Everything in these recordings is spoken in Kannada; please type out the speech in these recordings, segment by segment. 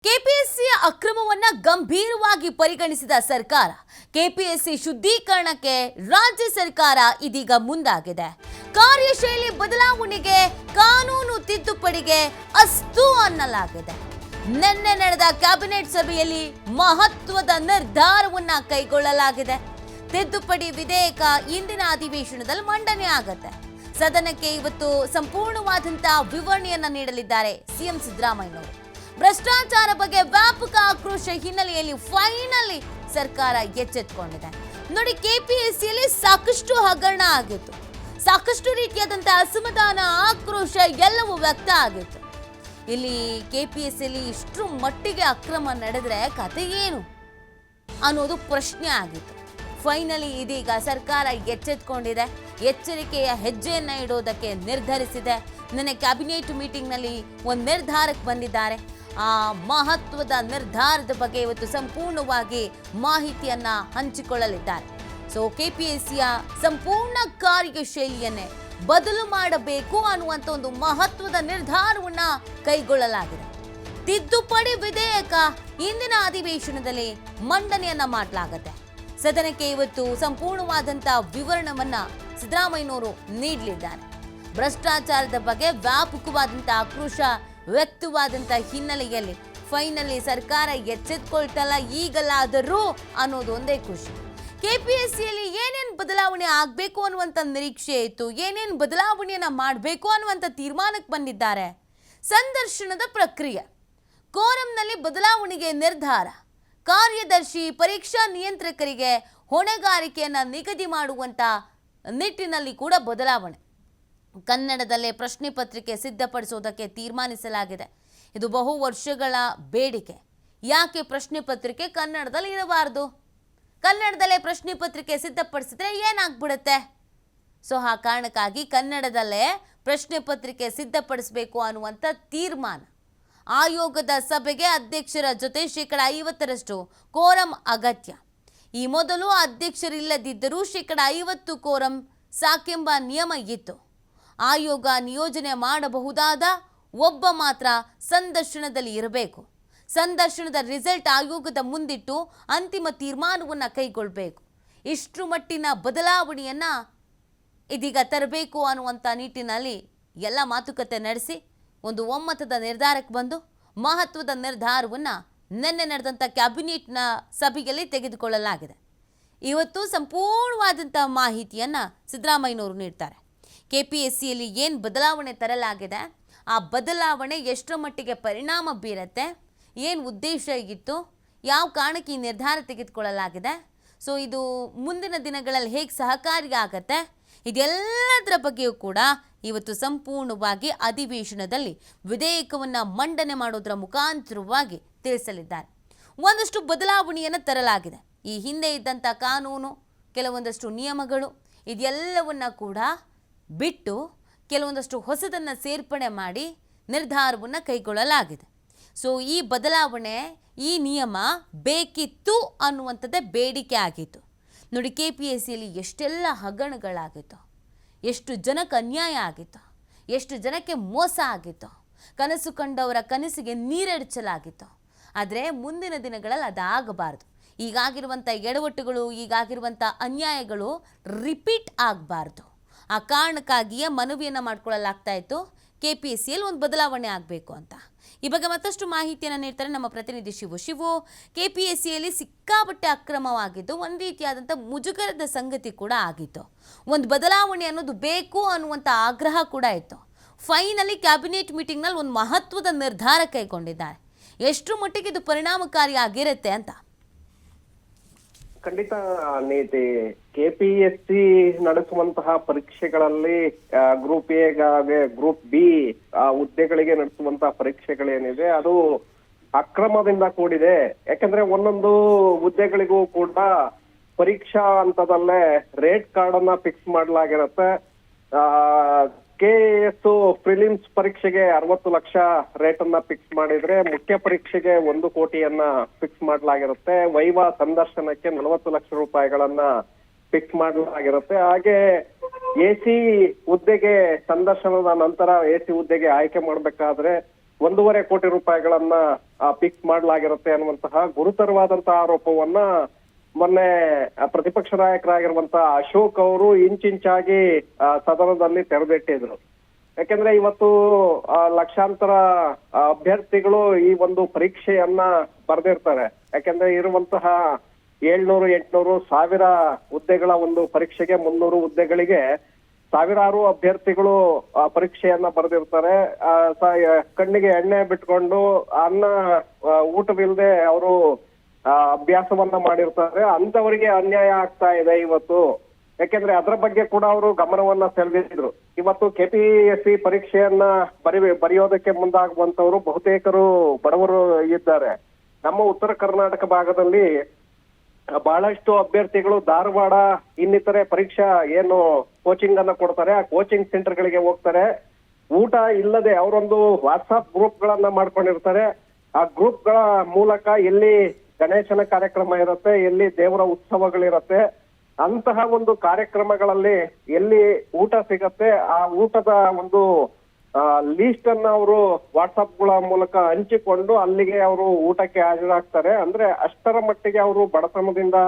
ಕೆಪಿಎಸ್ಸಿ ಅಕ್ರಮವನ್ನ ಗಂಭೀರವಾಗಿ ಪರಿಗಣಿಸಿದ ಸರ್ಕಾರ ಕೆಪಿಎಸ್ಸಿ ಶುದ್ಧೀಕರಣಕ್ಕೆ ರಾಜ್ಯ ಸರ್ಕಾರ ಇದೀಗ ಮುಂದಾಗಿದೆ. ಕಾರ್ಯಶೈಲಿ ಬದಲಾವಣೆಗೆ ಕಾನೂನು ತಿದ್ದುಪಡಿಗೆ ಅಸ್ತು ಅನ್ನಲಾಗಿದೆ. ನಿನ್ನೆ ನಡೆದ ಕ್ಯಾಬಿನೆಟ್ ಸಭೆಯಲ್ಲಿ ಮಹತ್ವದ ನಿರ್ಧಾರವನ್ನ ಕೈಗೊಳ್ಳಲಾಗಿದೆ. ತಿದ್ದುಪಡಿ ವಿಧೇಯಕ ಇಂದಿನ ಅಧಿವೇಶನದಲ್ಲಿ ಮಂಡನೆ ಆಗುತ್ತೆ. ಸದನಕ್ಕೆ ಇವತ್ತು ಸಂಪೂರ್ಣವಾದಂತಹ ವಿವರಣೆಯನ್ನ ನೀಡಲಿದ್ದಾರೆ ಸಿಎಂ ಸಿದ್ದರಾಮಯ್ಯನವರು. ಭ್ರಷ್ಟಾಚಾರ ಬಗ್ಗೆ ವ್ಯಾಪಕ ಆಕ್ರೋಶ ಹಿನ್ನೆಲೆಯಲ್ಲಿ ಫೈನಲಿ ಸರ್ಕಾರ ಎಚ್ಚೆತ್ತುಕೊಂಡಿದೆ. ನೋಡಿ, ಕೆಪಿಎಸ್ಸಿಯಲ್ಲಿ ಸಾಕಷ್ಟು ಹಗರಣ ಆಗಿತ್ತು, ಸಾಕಷ್ಟು ರೀತಿಯಾದಂತಹ ಅಸಮಾಧಾನ, ಆಕ್ರೋಶ ಎಲ್ಲವೂ ವ್ಯಕ್ತ ಆಗಿತ್ತು. ಇಲ್ಲಿ ಕೆಪಿಎಸ್ಸಿಯಲ್ಲಿ ಇಷ್ಟು ಮಟ್ಟಿಗೆ ಅಕ್ರಮ ನಡೆದ್ರೆ ಕತೆ ಏನು ಅನ್ನೋದು ಪ್ರಶ್ನೆ ಆಗಿತ್ತು. ಫೈನಲಿ ಇದೀಗ ಸರ್ಕಾರ ಎಚ್ಚೆತ್ತುಕೊಂಡಿದೆ, ಎಚ್ಚರಿಕೆಯ ಹೆಜ್ಜೆಯನ್ನ ಇಡೋದಕ್ಕೆ ನಿರ್ಧರಿಸಿದೆ. ನಿನ್ನೆ ಕ್ಯಾಬಿನೆಟ್ ಮೀಟಿಂಗ್ನಲ್ಲಿ ಒಂದು ನಿರ್ಧಾರಕ್ಕೆ ಬಂದಿದ್ದಾರೆ. ಆ ಮಹತ್ವದ ನಿರ್ಧಾರದ ಬಗ್ಗೆ ಇವತ್ತು ಸಂಪೂರ್ಣವಾಗಿ ಮಾಹಿತಿಯನ್ನ ಹಂಚಿಕೊಳ್ಳಲಿದ್ದಾರೆ. ಸೊ ಕೆಪಿಎಸ್ಸಿಯ ಸಂಪೂರ್ಣ ಕಾರ್ಯಶೈಲಿಯನ್ನೇ ಬದಲು ಮಾಡಬೇಕು ಅನ್ನುವಂಥ ಒಂದು ಮಹತ್ವದ ನಿರ್ಧಾರವನ್ನ ಕೈಗೊಳ್ಳಲಾಗಿದೆ. ತಿದ್ದುಪಡಿ ವಿಧೇಯಕ ಇಂದಿನ ಅಧಿವೇಶನದಲ್ಲಿ ಮಂಡನೆಯನ್ನ ಮಾಡಲಾಗುತ್ತೆ. ಸದನಕ್ಕೆ ಇವತ್ತು ಸಂಪೂರ್ಣವಾದಂತಹ ವಿವರಣೆಯನ್ನ ಸಿದ್ದರಾಮಯ್ಯನವರು ನೀಡಲಿದ್ದಾರೆ. ಭ್ರಷ್ಟಾಚಾರದ ಬಗ್ಗೆ ವ್ಯಾಪಕವಾದಂತಹ ಆಕ್ರೋಶ ವ್ಯಕ್ತವಾದಂತಹ ಹಿನ್ನೆಲೆಯಲ್ಲಿ ಫೈನಲಿ ಸರ್ಕಾರ ಎಚ್ಚೆತ್ತುಕೊಳ್ತಲ್ಲ ಈಗಲಾದರೂ ಅನ್ನೋದು ಒಂದೇ ಖುಷಿ. ಕೆಪಿಎಸ್ಸಿಯಲ್ಲಿ ಏನೇನು ಬದಲಾವಣೆ ಆಗಬೇಕು ಅನ್ನುವಂಥ ನಿರೀಕ್ಷೆ ಇತ್ತು, ಏನೇನು ಬದಲಾವಣೆಯನ್ನ ಮಾಡಬೇಕು ಅನ್ನುವಂಥ ತೀರ್ಮಾನಕ್ಕೆ ಬಂದಿದ್ದಾರೆ. ಸಂದರ್ಶನದ ಪ್ರಕ್ರಿಯೆ, ಕೋರಂನಲ್ಲಿ ಬದಲಾವಣೆಗೆ ನಿರ್ಧಾರ, ಕಾರ್ಯದರ್ಶಿ ಪರೀಕ್ಷಾ ನಿಯಂತ್ರಕರಿಗೆ ಹೊಣೆಗಾರಿಕೆಯನ್ನು ನಿಗದಿ ಮಾಡುವಂಥ ನಿಟ್ಟಿನಲ್ಲಿ ಕೂಡ ಬದಲಾವಣೆ. ಕನ್ನಡದಲ್ಲೇ ಪ್ರಶ್ನೆ ಪತ್ರಿಕೆ ಸಿದ್ಧಪಡಿಸೋದಕ್ಕೆ ತೀರ್ಮಾನಿಸಲಾಗಿದೆ. ಇದು ಬಹು ವರ್ಷಗಳ ಬೇಡಿಕೆ. ಯಾಕೆ ಪ್ರಶ್ನೆ ಪತ್ರಿಕೆ ಕನ್ನಡದಲ್ಲಿ ಇರಬಾರ್ದು? ಕನ್ನಡದಲ್ಲೇ ಪ್ರಶ್ನೆ ಪತ್ರಿಕೆ ಸಿದ್ಧಪಡಿಸಿದ್ರೆ ಏನಾಗ್ಬಿಡುತ್ತೆ? ಸೊ ಆ ಕಾರಣಕ್ಕಾಗಿ ಕನ್ನಡದಲ್ಲೇ ಪ್ರಶ್ನೆ ಪತ್ರಿಕೆ ಸಿದ್ಧಪಡಿಸಬೇಕು ಅನ್ನುವಂಥ ತೀರ್ಮಾನ. ಆಯೋಗದ ಸಭೆಗೆ ಅಧ್ಯಕ್ಷರ ಜೊತೆ 50% ಕೋರಂ ಅಗತ್ಯ. ಈ ಮೊದಲು ಅಧ್ಯಕ್ಷರಿಲ್ಲದಿದ್ದರೂ 50% ಕೋರಂ ಸಾಕೆಂಬ ನಿಯಮ ಇತ್ತು. ಆಯೋಗ ನಿಯೋಜನೆ ಮಾಡಬಹುದಾದ ಒಬ್ಬ ಮಾತ್ರ ಸಂದರ್ಶನದಲ್ಲಿ ಇರಬೇಕು. ಸಂದರ್ಶನದ ರಿಸಲ್ಟ್ ಆಯೋಗದ ಮುಂದಿಟ್ಟು ಅಂತಿಮ ತೀರ್ಮಾನವನ್ನು ಕೈಗೊಳ್ಳಬೇಕು. ಇಷ್ಟು ಮಟ್ಟಿನ ಬದಲಾವಣೆಯನ್ನು ಇದೀಗ ತರಬೇಕು ಅನ್ನುವಂಥ ನಿಟ್ಟಿನಲ್ಲಿ ಎಲ್ಲ ಮಾತುಕತೆ ನಡೆಸಿ ಒಂದು ಒಮ್ಮತದ ನಿರ್ಧಾರಕ್ಕೆ ಬಂದು ಮಹತ್ವದ ನಿರ್ಧಾರವನ್ನು ನಿನ್ನೆ ನಡೆದಂಥ ಕ್ಯಾಬಿನೆಟ್ನ ಸಭೆಯಲ್ಲಿ ತೆಗೆದುಕೊಳ್ಳಲಾಗಿದೆ. ಇವತ್ತು ಸಂಪೂರ್ಣವಾದಂಥ ಮಾಹಿತಿಯನ್ನು ಸಿದ್ದರಾಮಯ್ಯನವರು ನೀಡ್ತಾರೆ. ಕೆಪಿಎಸ್ಸಿಯಲ್ಲಿ ಏನು ಬದಲಾವಣೆ ತರಲಾಗಿದೆ, ಆ ಬದಲಾವಣೆ ಎಷ್ಟರ ಮಟ್ಟಿಗೆ ಪರಿಣಾಮ ಬೀರುತ್ತೆ, ಏನು ಉದ್ದೇಶ ಇತ್ತು, ಯಾವ ಕಾರಣಕ್ಕೆ ಈ ನಿರ್ಧಾರ ತೆಗೆದುಕೊಳ್ಳಲಾಗಿದೆ, ಸೊ ಇದು ಮುಂದಿನ ದಿನಗಳಲ್ಲಿ ಹೇಗೆ ಸಹಕಾರಿಯಾಗತ್ತೆ, ಇದೆಲ್ಲದರ ಬಗ್ಗೆಯೂ ಕೂಡ ಇವತ್ತು ಸಂಪೂರ್ಣವಾಗಿ ಅಧಿವೇಶನದಲ್ಲಿ ವಿಧೇಯಕವನ್ನು ಮಂಡನೆ ಮಾಡೋದರ ಮುಖಾಂತರವಾಗಿ ತಿಳಿಸಲಿದ್ದಾರೆ. ಒಂದಷ್ಟು ಬದಲಾವಣೆಯನ್ನು ತರಲಾಗಿದೆ. ಈ ಹಿಂದೆ ಇದ್ದಂಥ ಕಾನೂನು, ಕೆಲವೊಂದಷ್ಟು ನಿಯಮಗಳು, ಇದೆಲ್ಲವನ್ನ ಕೂಡ ಬಿಟ್ಟು ಕೆಲವೊಂದಷ್ಟು ಹೊಸದನ್ನು ಸೇರ್ಪಡೆ ಮಾಡಿ ನಿರ್ಧಾರವನ್ನು ಕೈಗೊಳ್ಳಲಾಗಿದೆ. ಸೊ ಈ ಬದಲಾವಣೆ, ಈ ನಿಯಮ ಬೇಕಿತ್ತು ಅನ್ನುವಂಥದ್ದೇ ಬೇಡಿಕೆ ಆಗಿತ್ತು. ನೋಡಿ, ಕೆಪಿಎಸ್ಸಿಯಲ್ಲಿ ಎಷ್ಟೆಲ್ಲ ಹಗರಣಗಳಾಗಿತ್ತು, ಎಷ್ಟು ಜನಕ್ಕೆ ಅನ್ಯಾಯ ಆಗಿತ್ತು, ಎಷ್ಟು ಜನಕ್ಕೆ ಮೋಸ ಆಗಿತ್ತು, ಕನಸು ಕಂಡವರ ಕನಸಿಗೆ ನೀರೆರಚಲಾಗಿತ್ತು. ಆದರೆ ಮುಂದಿನ ದಿನಗಳಲ್ಲಿ ಅದಾಗಬಾರ್ದು. ಈಗಾಗಿರುವಂಥ ಎಡವಟ್ಟುಗಳು, ಈಗಾಗಿರುವಂಥ ಅನ್ಯಾಯಗಳು ರಿಪೀಟ್ ಆಗಬಾರ್ದು. ಆ ಕಾರಣಕ್ಕಾಗಿಯೇ ಮನವಿಯನ್ನು ಮಾಡ್ಕೊಳ್ಳಲಾಗ್ತಾ ಇತ್ತು ಕೆಪಿಎಸ್ಸಿಯಲ್ಲಿ ಒಂದು ಬದಲಾವಣೆ ಆಗಬೇಕು ಅಂತ. ಈ ಬಗ್ಗೆ ಮತ್ತಷ್ಟು ಮಾಹಿತಿಯನ್ನು ನೀಡ್ತಾರೆ ನಮ್ಮ ಪ್ರತಿನಿಧಿ ಶಿವು. ಕೆಪಿಎಸ್ಸಿಯಲ್ಲಿ ಸಿಕ್ಕಾಪಟ್ಟೆ ಅಕ್ರಮವಾಗಿದ್ದು ಒಂದು ರೀತಿಯಾದಂಥ ಮುಜುಗರದ ಸಂಗತಿ ಕೂಡ ಆಗಿತ್ತು. ಒಂದು ಬದಲಾವಣೆ ಅನ್ನೋದು ಬೇಕು ಅನ್ನುವಂಥ ಆಗ್ರಹ ಕೂಡ ಇತ್ತು. ಫೈನಲಿ ಕ್ಯಾಬಿನೆಟ್ ಮೀಟಿಂಗ್ನಲ್ಲಿ ಒಂದು ಮಹತ್ವದ ನಿರ್ಧಾರ ಕೈಗೊಂಡಿದ್ದಾರೆ. ಎಷ್ಟು ಮಟ್ಟಿಗೆ ಇದು ಪರಿಣಾಮಕಾರಿಯಾಗಿರುತ್ತೆ ಅಂತ? ಖಂಡಿತ ನೀತಿ. ಕೆಪಿಎಸ್ಸಿ ನಡೆಸುವಂತಹ ಪರೀಕ್ಷೆಗಳಲ್ಲಿ ಗ್ರೂಪ್ ಎ ಗ್ರೂಪ್ ಬಿ ಹುದ್ದೆಗಳಿಗೆ ನಡೆಸುವಂತಹ ಪರೀಕ್ಷೆಗಳೇನಿದೆ ಅದು ಅಕ್ರಮದಿಂದ ಕೂಡಿದೆ. ಯಾಕಂದ್ರೆ ಒಂದೊಂದು ಹುದ್ದೆಗಳಿಗೂ ಕೂಡ ಪರೀಕ್ಷಾ ಹಂತದಲ್ಲೇ ರೇಟ್ ಕಾರ್ಡ್ ಅನ್ನ ಫಿಕ್ಸ್ ಮಾಡಲಾಗಿರುತ್ತೆ. ಕೆಎಎಸ್ ಪ್ರಿಲಿಮ್ಸ್ ಪರೀಕ್ಷೆಗೆ 60 ಲಕ್ಷ ರೇಟ್ ಅನ್ನ ಫಿಕ್ಸ್ ಮಾಡಿದ್ರೆ ಮುಖ್ಯ ಪರೀಕ್ಷೆಗೆ 1 ಕೋಟಿಯನ್ನ ಫಿಕ್ಸ್ ಮಾಡಲಾಗಿರುತ್ತೆ. ವೈವಾ ಸಂದರ್ಶನಕ್ಕೆ 40 ಲಕ್ಷ ರೂಪಾಯಿಗಳನ್ನ ಫಿಕ್ಸ್ ಮಾಡಲಾಗಿರುತ್ತೆ. ಹಾಗೆ ಎಸಿ ಹುದ್ದೆಗೆ ಸಂದರ್ಶನದ ನಂತರ ಎಸಿ ಹುದ್ದೆಗೆ ಆಯ್ಕೆ ಮಾಡ್ಬೇಕಾದ್ರೆ 1.5 ಕೋಟಿ ರೂಪಾಯಿಗಳನ್ನ ಫಿಕ್ಸ್ ಮಾಡಲಾಗಿರುತ್ತೆ ಅನ್ನುವಂತಹ ಗುರುತರವಾದಂತಹ ಆರೋಪವನ್ನ ಮೊನ್ನೆ ಪ್ರತಿಪಕ್ಷ ನಾಯಕರಾಗಿರುವಂತಹ ಅಶೋಕ್ ಅವರು ಇಂಚಿಂಚಾಗಿ ಸದನದಲ್ಲಿ ತೆರೆದಿಟ್ಟಿದ್ರು. ಯಾಕೆಂದ್ರೆ ಇವತ್ತು ಲಕ್ಷಾಂತರ ಅಭ್ಯರ್ಥಿಗಳು ಈ ಒಂದು ಪರೀಕ್ಷೆಯನ್ನ ಬರೆದಿರ್ತಾರೆ. ಯಾಕೆಂದ್ರೆ ಇರುವಂತಹ 700, 800, 1000 ಹುದ್ದೆಗಳ ಒಂದು ಪರೀಕ್ಷೆಗೆ 300 ಹುದ್ದೆಗಳಿಗೆ ಸಾವಿರಾರು ಅಭ್ಯರ್ಥಿಗಳು ಪರೀಕ್ಷೆಯನ್ನ ಬರೆದಿರ್ತಾರೆ. ಕಣ್ಣಿಗೆ ಎಣ್ಣೆ ಬಿಟ್ಕೊಂಡು ಅನ್ನ ಊಟವಿಲ್ಲದೆ ಅವರು ಅಭ್ಯಾಸವನ್ನ ಮಾಡಿರ್ತಾರೆ. ಅಂತವರಿಗೆ ಅನ್ಯಾಯ ಆಗ್ತಾ ಇದೆ ಇವತ್ತು. ಯಾಕೆಂದ್ರೆ ಅದರ ಬಗ್ಗೆ ಕೂಡ ಅವರು ಗಮನವನ್ನ ಸೆಳೆದಿದ್ರು. ಇವತ್ತು KPSC ಪರೀಕ್ಷೆಯನ್ನ ಬರೆಯೋದಕ್ಕೆ ಮುಂದಾಗುವಂತವರು ಬಹುತೇಕರು ಬಡವರು ಇದ್ದಾರೆ. ನಮ್ಮ ಉತ್ತರ ಕರ್ನಾಟಕ ಭಾಗದಲ್ಲಿ ಬಹಳಷ್ಟು ಅಭ್ಯರ್ಥಿಗಳು ಧಾರವಾಡ ಇನ್ನಿತರೆ ಪರೀಕ್ಷಾ ಏನು ಕೋಚಿಂಗ್ ಅನ್ನ ಕೊಡ್ತಾರೆ, ಆ ಕೋಚಿಂಗ್ ಸೆಂಟರ್ ಗಳಿಗೆ ಹೋಗ್ತಾರೆ. ಊಟ ಇಲ್ಲದೆ ಅವರೊಂದು ವಾಟ್ಸಾಪ್ ಗ್ರೂಪ್ ಗಳನ್ನ ಮಾಡ್ಕೊಂಡಿರ್ತಾರೆ. ಆ ಗ್ರೂಪ್ ಗಳ ಮೂಲಕ ಎಲ್ಲಿ ಗಣೇಶನ ಕಾರ್ಯಕ್ರಮ ಇರುತ್ತೆ, ಎಲ್ಲಿ ದೇವರ ಉತ್ಸವಗಳಿರುತ್ತೆ, ಅಂತಹ ಒಂದು ಕಾರ್ಯಕ್ರಮಗಳಲ್ಲಿ ಎಲ್ಲಿ ಊಟ ಸಿಗತ್ತೆ ಆ ಊಟದ ಒಂದು ಲೀಸ್ಟ್ ಅನ್ನ ಅವರು ವಾಟ್ಸಪ್ ಗಳ ಮೂಲಕ ಹಂಚಿಕೊಂಡು ಅಲ್ಲಿಗೆ ಅವರು ಊಟಕ್ಕೆ ಹಾಜರಾಗ್ತಾರೆ. ಅಂದ್ರೆ ಅಷ್ಟರ ಮಟ್ಟಿಗೆ ಅವರು ಬಡತನದಿಂದ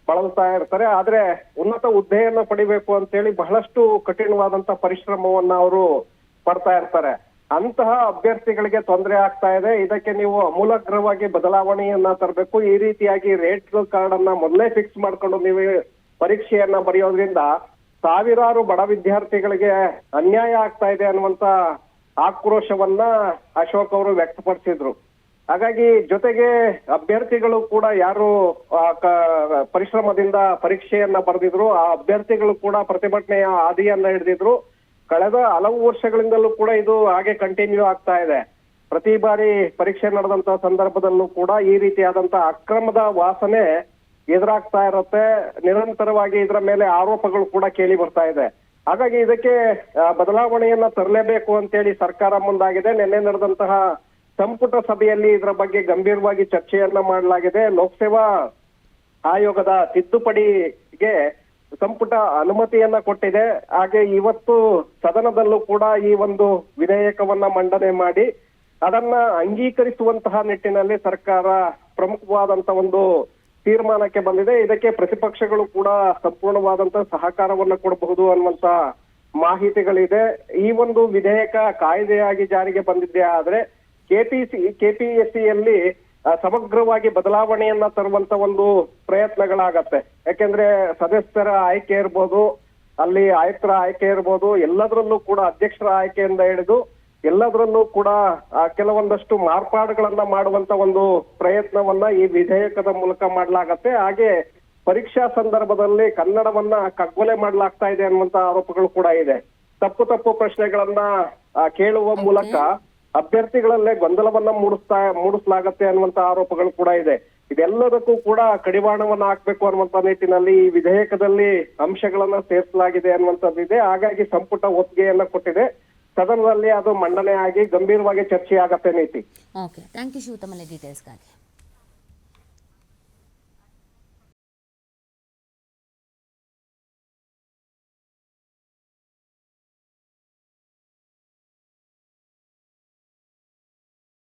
ಬಳಲ್ತಾ ಇರ್ತಾರೆ. ಆದ್ರೆ ಉನ್ನತ ಹುದ್ದೆಯನ್ನ ಪಡಿಬೇಕು ಅಂತೇಳಿ ಬಹಳಷ್ಟು ಕಠಿಣವಾದಂತ ಪರಿಶ್ರಮವನ್ನ ಅವರು ಪಡ್ತಾ ಇರ್ತಾರೆ. ಅಂತಹ ಅಭ್ಯರ್ಥಿಗಳಿಗೆ ತೊಂದರೆ ಆಗ್ತಾ ಇದೆ. ಇದಕ್ಕೆ ನೀವು ಅಮೂಲಾಗ್ರವಾಗಿ ಬದಲಾವಣೆಯನ್ನ ತರಬೇಕು. ಈ ರೀತಿಯಾಗಿ ರೇಟ್ ಕಾರ್ಡ್ ಅನ್ನ ಮೊದಲೇ ಫಿಕ್ಸ್ ಮಾಡ್ಕೊಂಡು ನೀವು ಪರೀಕ್ಷೆಯನ್ನ ಬರೆಯೋದ್ರಿಂದ ಸಾವಿರಾರು ಬಡ ವಿದ್ಯಾರ್ಥಿಗಳಿಗೆ ಅನ್ಯಾಯ ಆಗ್ತಾ ಇದೆ ಅನ್ನುವಂತ ಆಕ್ರೋಶವನ್ನ ಅಶೋಕ್ ಅವರು ವ್ಯಕ್ತಪಡಿಸಿದ್ರು. ಹಾಗಾಗಿ ಜೊತೆಗೆ ಅಭ್ಯರ್ಥಿಗಳು ಕೂಡ ಯಾರು ಪರಿಶ್ರಮದಿಂದ ಪರೀಕ್ಷೆಯನ್ನ ಬರೆದಿದ್ರು ಆ ಅಭ್ಯರ್ಥಿಗಳು ಕೂಡ ಪ್ರತಿಭಟನೆಯ ಹಾದಿಯನ್ನ ಹಿಡಿದಿದ್ರು. ಕಳೆದ ಹಲವು ವರ್ಷಗಳಿಂದಲೂ ಕೂಡ ಇದು ಹಾಗೆ ಕಂಟಿನ್ಯೂ ಆಗ್ತಾ ಇದೆ. ಪ್ರತಿ ಬಾರಿ ಪರೀಕ್ಷೆ ನಡೆದಂತ ಸಂದರ್ಭದಲ್ಲೂ ಕೂಡ ಈ ರೀತಿಯಾದಂತ ಅಕ್ರಮದ ವಾಸನೆ ಎದುರಾಗ್ತಾ ಇರುತ್ತೆ. ನಿರಂತರವಾಗಿ ಇದರ ಮೇಲೆ ಆರೋಪಗಳು ಕೂಡ ಕೇಳಿ ಬರ್ತಾ ಇದೆ. ಹಾಗಾಗಿ ಇದಕ್ಕೆ ಬದಲಾವಣೆಯನ್ನ ತರಲೇಬೇಕು ಅಂತೇಳಿ ಸರ್ಕಾರ ಮುಂದಾಗಿದೆ. ನಿನ್ನೆ ನಡೆದಂತಹ ಸಂಪುಟ ಸಭೆಯಲ್ಲಿ ಇದರ ಬಗ್ಗೆ ಗಂಭೀರವಾಗಿ ಚರ್ಚೆಯನ್ನ ಮಾಡಲಾಗಿದೆ. ಲೋಕಸೇವಾ ಆಯೋಗದ ತಿದ್ದುಪಡಿಗೆ ಸಂಪುಟ ಅನುಮತಿಯನ್ನ ಕೊಟ್ಟಿದೆ. ಹಾಗೆ ಇವತ್ತು ಸದನದಲ್ಲೂ ಕೂಡ ಈ ಒಂದು ವಿಧೇಯಕವನ್ನ ಮಂಡನೆ ಮಾಡಿ ಅದನ್ನ ಅಂಗೀಕರಿಸುವಂತಹ ನಿಟ್ಟಿನಲ್ಲಿ ಸರ್ಕಾರ ಪ್ರಮುಖವಾದಂತ ಒಂದು ತೀರ್ಮಾನಕ್ಕೆ ಬಂದಿದೆ. ಇದಕ್ಕೆ ಪ್ರತಿಪಕ್ಷಗಳು ಕೂಡ ಸಂಪೂರ್ಣವಾದಂತಹ ಸಹಕಾರವನ್ನ ಕೊಡಬಹುದು ಅನ್ನುವಂತ ಮಾಹಿತಿಗಳಿದೆ. ಈ ಒಂದು ವಿಧೇಯಕ ಕಾಯ್ದೆಯಾಗಿ ಜಾರಿಗೆ ಬಂದಿದ್ದೇ ಆದ್ರೆ KPSCಯಲ್ಲಿ ಸಮಗ್ರವಾಗಿ ಬದಲಾವಣೆಯನ್ನ ತರುವಂತ ಒಂದು ಪ್ರಯತ್ನಗಳಾಗತ್ತೆ. ಯಾಕೆಂದ್ರೆ ಸದಸ್ಯರ ಆಯ್ಕೆ ಇರ್ಬೋದು, ಅಲ್ಲಿ ಆಯುಕ್ತರ ಆಯ್ಕೆ ಇರ್ಬೋದು, ಎಲ್ಲದರಲ್ಲೂ ಕೂಡ ಅಧ್ಯಕ್ಷರ ಆಯ್ಕೆಯಿಂದ ಹಿಡಿದು ಎಲ್ಲದರಲ್ಲೂ ಕೂಡ ಕೆಲವೊಂದಷ್ಟು ಮಾರ್ಪಾಡುಗಳನ್ನ ಮಾಡುವಂತ ಒಂದು ಪ್ರಯತ್ನವನ್ನ ಈ ವಿಧೇಯಕದ ಮೂಲಕ ಮಾಡಲಾಗತ್ತೆ. ಹಾಗೆ ಪರೀಕ್ಷಾ ಸಂದರ್ಭದಲ್ಲಿ ಕನ್ನಡವನ್ನ ಕಗ್ಗೊಲೆ ಮಾಡಲಾಗ್ತಾ ಇದೆ ಅನ್ನುವಂತ ಆರೋಪಗಳು ಕೂಡ ಇದೆ. ತಪ್ಪು ಪ್ರಶ್ನೆಗಳನ್ನ ಕೇಳುವ ಮೂಲಕ ಅಭ್ಯರ್ಥಿಗಳಲ್ಲೇ ಗೊಂದಲವನ್ನ ಮೂಡಿಸಲಾಗತ್ತೆ ಅನ್ನುವಂತ ಆರೋಪಗಳು ಕೂಡ ಇದೆ. ಇದೆಲ್ಲದಕ್ಕೂ ಕೂಡ ಕಡಿವಾಣವನ್ನ ಹಾಕ್ಬೇಕು ಅನ್ನುವಂತ ನಿಟ್ಟಿನಲ್ಲಿ ಈ ವಿಧೇಯಕದಲ್ಲಿ ಅಂಶಗಳನ್ನ ಸೇರಿಸಲಾಗಿದೆ ಅನ್ನುವಂಥದ್ದಿದೆ. ಹಾಗಾಗಿ ಸಂಪುಟ ಒಪ್ಪಿಗೆಯನ್ನ ಕೊಟ್ಟಿದೆ. ಸದನದಲ್ಲಿ ಅದು ಮಂಡನೆ ಆಗಿ ಗಂಭೀರವಾಗಿ ಚರ್ಚೆ ಆಗತ್ತೆ ನೀತಿ. ಓಕೆ, ಥ್ಯಾಂಕ್ ಯು ಶಿವ ತಮ್ಮ ಡೀಟೇಲ್ಸ್ಗಾಗಿ.